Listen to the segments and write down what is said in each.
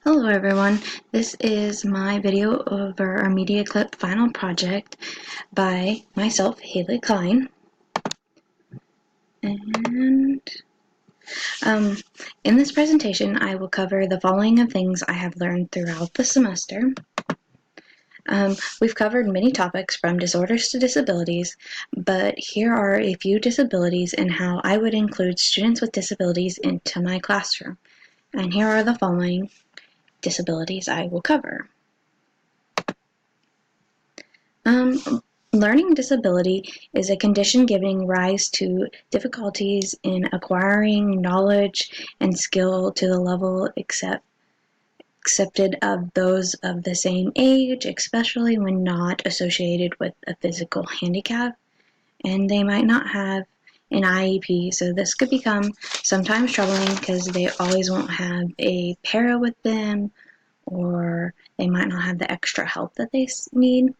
Hello everyone, this is my video over our media clip final project by myself, Haley Klein. And in this presentation I will cover the following of things I have learned throughout the semester. We've covered many topics from disorders to disabilities, but here are a few disabilities and how I would include students with disabilities into my classroom. And here are the following disabilities I will cover. Learning disability is a condition giving rise to difficulties in acquiring knowledge and skill to the level accepted of those of the same age, especially when not associated with a physical handicap, and they might not have an IEP, so this could become sometimes troubling because they always won't have a para with them, or they might not have the extra help that they need.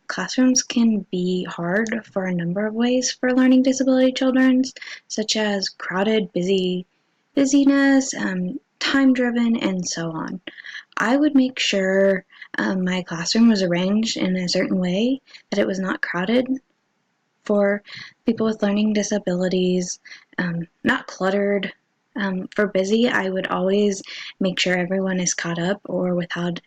Classrooms can be hard for a number of ways for learning disability children, such as crowded, busyness, time-driven, and so on. I would make sure my classroom was arranged in a certain way that it was not crowded for people with learning disabilities, not cluttered. For busy, I would always make sure everyone is caught up, or without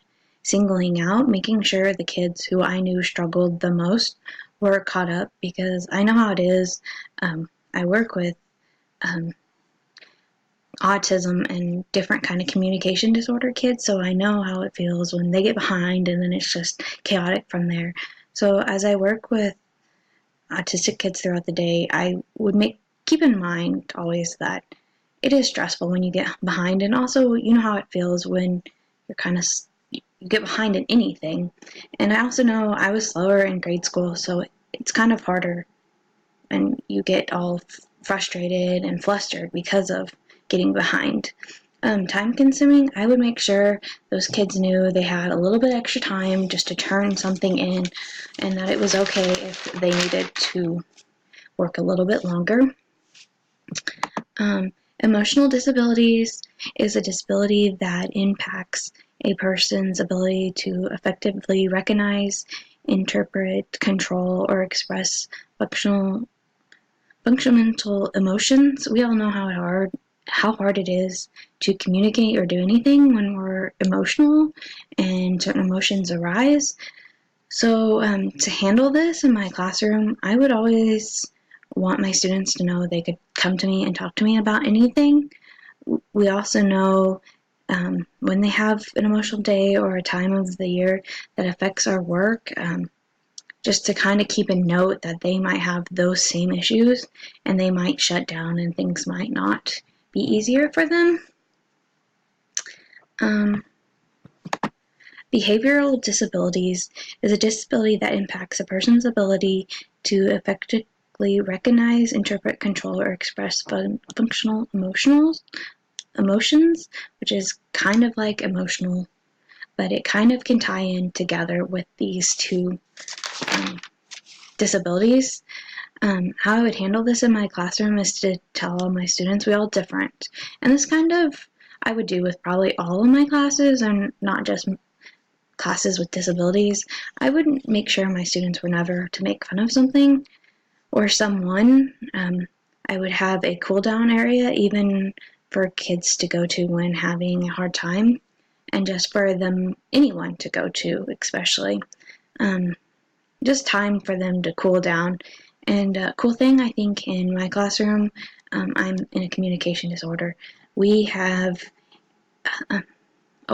singling out, making sure the kids who I knew struggled the most were caught up, because I know how it is. I work with autism and different kind of communication disorder kids, so I know how it feels when they get behind and then it's just chaotic from there. So as I work with autistic kids throughout the day, I would keep in mind always that it is stressful when you get behind, and also you know how it feels when you're you get behind in anything. And I also know I was slower in grade school, so it's kind of harder, and you get all frustrated and flustered because of getting behind. Time consuming, I would make sure those kids knew they had a little bit extra time just to turn something in, and that it was okay if they needed to work a little bit longer. Emotional disabilities is a disability that impacts a person's ability to effectively recognize, interpret, control, or express functional emotions. We all know how hard it is to communicate or do anything when we're emotional and certain emotions arise. So to handle this in my classroom, I would always want my students to know they could come to me and talk to me about anything. We also know when they have an emotional day or a time of the year that affects our work, just to kind of keep a note that they might have those same issues and they might shut down and things might not be easier for them. Behavioral disabilities is a disability that impacts a person's ability to effectively recognize, interpret, control, or express functional emotions, which is kind of like emotional, but it kind of can tie in together with these two disabilities. How I would handle this in my classroom is to tell all my students we're all different. And this kind of I would do with probably all of my classes, and not just classes with disabilities. I would make sure my students were never to make fun of something or someone. I would have a cool down area even for kids to go to when having a hard time, and just for anyone to go to, especially. Just time for them to cool down. And a cool thing, I think, in my classroom, I'm in a communication disorder. We have a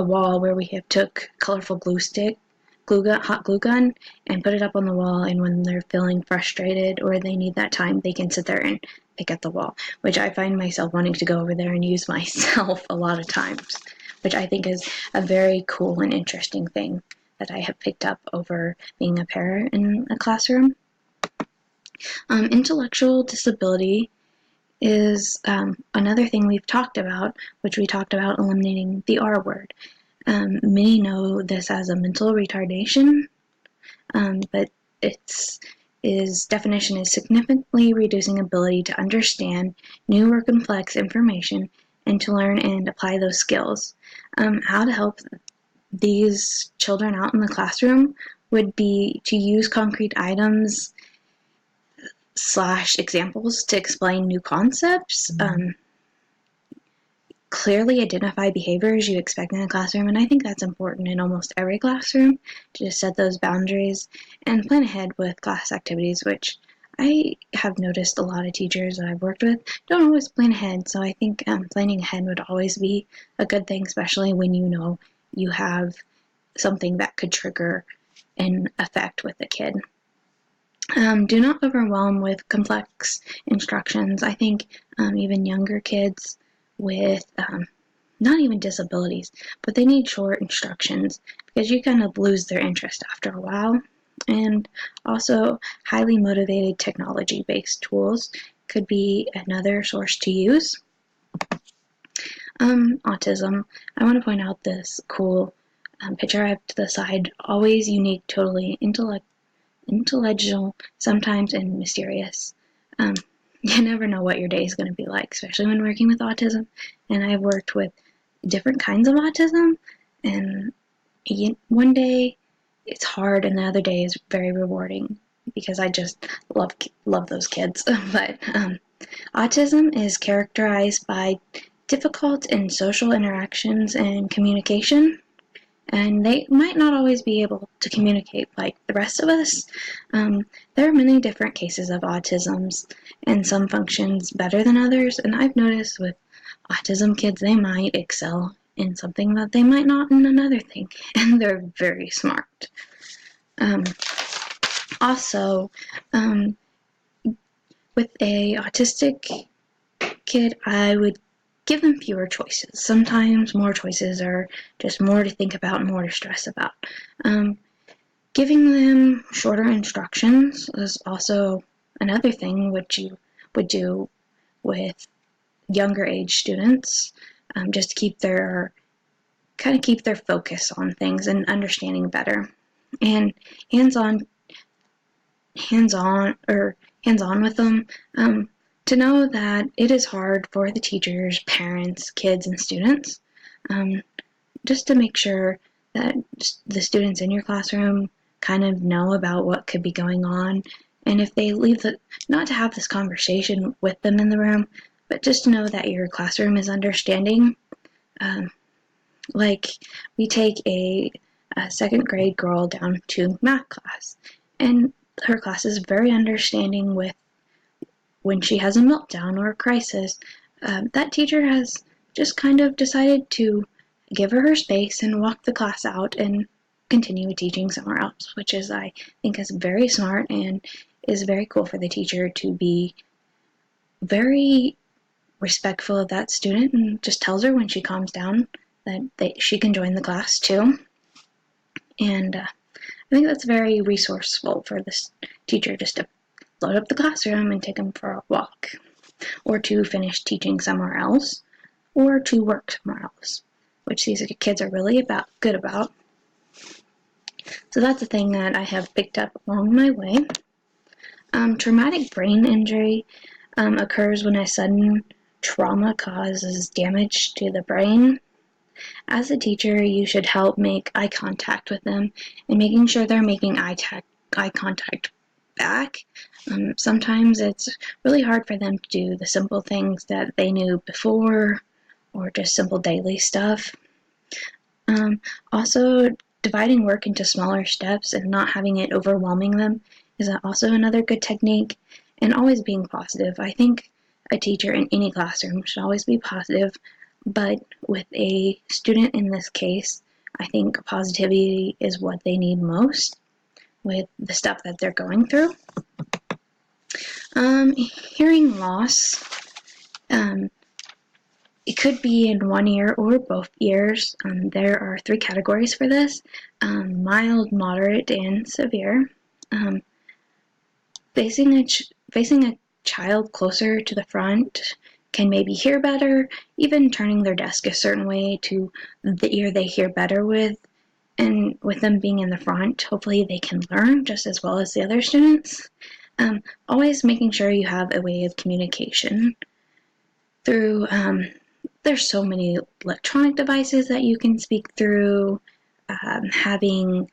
wall where we have took colorful hot glue gun, and put it up on the wall, and when they're feeling frustrated or they need that time, they can sit there and pick at the wall, which I find myself wanting to go over there and use myself a lot of times, which I think is a very cool and interesting thing that I have picked up over being a parent in a classroom. Intellectual disability is another thing we've talked about, which we talked about eliminating the R word. Many know this as a mental retardation, but its definition is significantly reducing ability to understand new or complex information and to learn and apply those skills. How to help these children out in the classroom would be to use concrete items / examples to explain new concepts, clearly identify behaviors you expect in a classroom, and I think that's important in almost every classroom, to just set those boundaries and plan ahead with class activities, which I have noticed a lot of teachers that I've worked with don't always plan ahead, so I think planning ahead would always be a good thing, especially when you know you have something that could trigger an effect with the kid. Do not overwhelm with complex instructions. I think even younger kids with not even disabilities, but they need short instructions because you kind of lose their interest after a while. And also, highly motivated technology-based tools could be another source to use. Autism. I want to point out this cool picture I have to the side. Always unique, totally intellectual, sometimes, and mysterious. You never know what your day is going to be like, especially when working with autism. And I've worked with different kinds of autism, and one day it's hard, and the other day is very rewarding because I just love those kids. But autism is characterized by difficult in social interactions and communication, and they might not always be able to communicate like the rest of us. There are many different cases of autisms, and some functions better than others, and I've noticed with autism kids, they might excel in something that they might not in another thing, and they're very smart. Also, with a autistic kid, I would give them fewer choices. Sometimes more choices are just more to think about and more to stress about. Giving them shorter instructions is also another thing which you would do with younger age students, just to keep their focus on things and understanding better. And hands-on with them, to know that it is hard for the teachers, parents, kids, and students, just to make sure that the students in your classroom kind of know about what could be going on. And if they leave not to have this conversation with them in the room, but just to know that your classroom is understanding. Like, we take a second grade girl down to math class, and her class is very understanding with when she has a meltdown or a crisis. That teacher has just kind of decided to give her space and walk the class out and continue teaching somewhere else, which is, I think, is very smart and is very cool for the teacher to be very respectful of that student and just tells her when she calms down that she can join the class too. And I think that's very resourceful for this teacher, just to load up the classroom and take them for a walk, or to finish teaching somewhere else, or to work somewhere else, which these kids are really good about. So that's a thing that I have picked up along my way. Traumatic brain injury occurs when a sudden trauma causes damage to the brain. As a teacher, you should help make eye contact with them and making sure they're making eye contact back. Sometimes it's really hard for them to do the simple things that they knew before, or just simple daily stuff. Also, dividing work into smaller steps and not having it overwhelming them is also another good technique, and always being positive. I think a teacher in any classroom should always be positive, but with a student in this case, I think positivity is what they need most with the stuff that they're going through. Hearing loss. It could be in one ear or both ears. There are 3 categories for this: mild, moderate, and severe. Facing a child closer to the front can maybe hear better, even turning their desk a certain way to the ear they hear better with. And with them being in the front, hopefully they can learn just as well as the other students. Always making sure you have a way of communication through there's so many electronic devices that you can speak through, having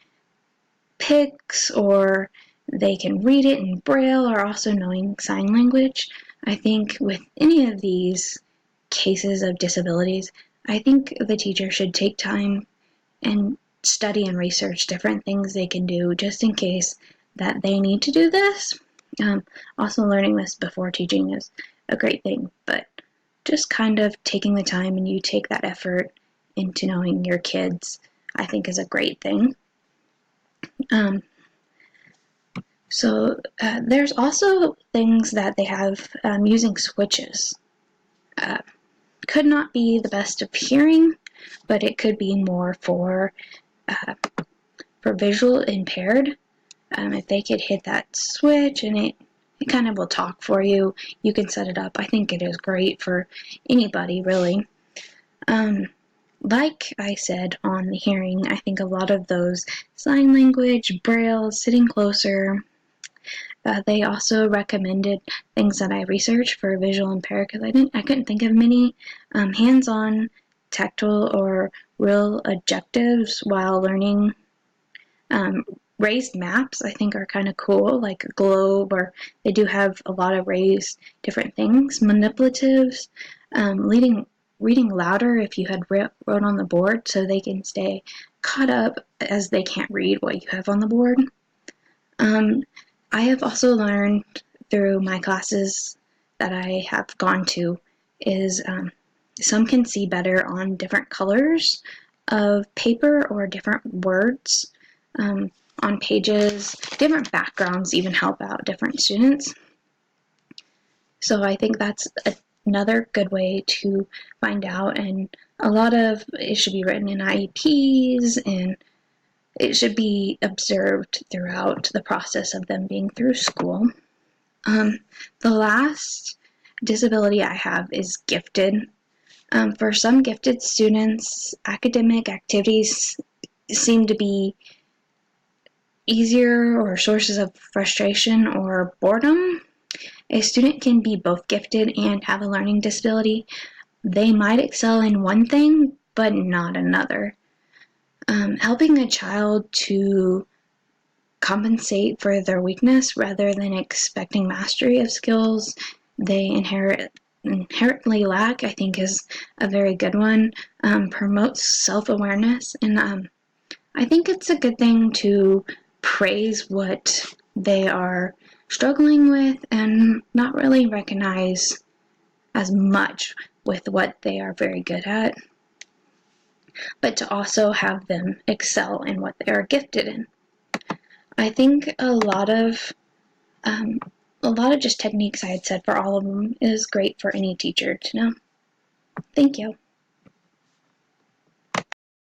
pics, or they can read it in Braille, or also knowing sign language. I think with any of these cases of disabilities, I think the teacher should take time and study and research different things they can do just in case that they need to do this. Also, learning this before teaching is a great thing, but just kind of taking the time and you take that effort into knowing your kids, I think is a great thing. Um, there's also things that they have using switches. Uh, could not be the best of hearing, but it could be more for visual impaired. If they could hit that switch and it kind of will talk for you, you can set it up. I think it is great for anybody, really. Like I said on the hearing, I think a lot of those sign language, Braille, sitting closer, they also recommended things that I researched for visual impaired because I couldn't think of many hands-on, tactile, or real objectives while learning. Raised maps, I think, are kind of cool, like a globe, or they do have a lot of raised different things. Manipulatives, reading louder if you had wrote on the board so they can stay caught up as they can't read what you have on the board. I have also learned through my classes that I have gone to is some can see better on different colors of paper or different words on pages. Different backgrounds even help out different students. So I think that's another good way to find out, and a lot of it should be written in IEPs, and it should be observed throughout the process of them being through school. The last disability I have is gifted. For some gifted students, academic activities seem to be easier or sources of frustration or boredom. A student can be both gifted and have a learning disability. They might excel in one thing, but not another. Helping a child to compensate for their weakness rather than expecting mastery of skills they inherently lack, I think, is a very good one. Promotes self-awareness, and I think it's a good thing to praise what they are struggling with and not really recognize as much with what they are very good at, but to also have them excel in what they are gifted in. I think a lot of just techniques I had said for all of them is great for any teacher to know. Thank you.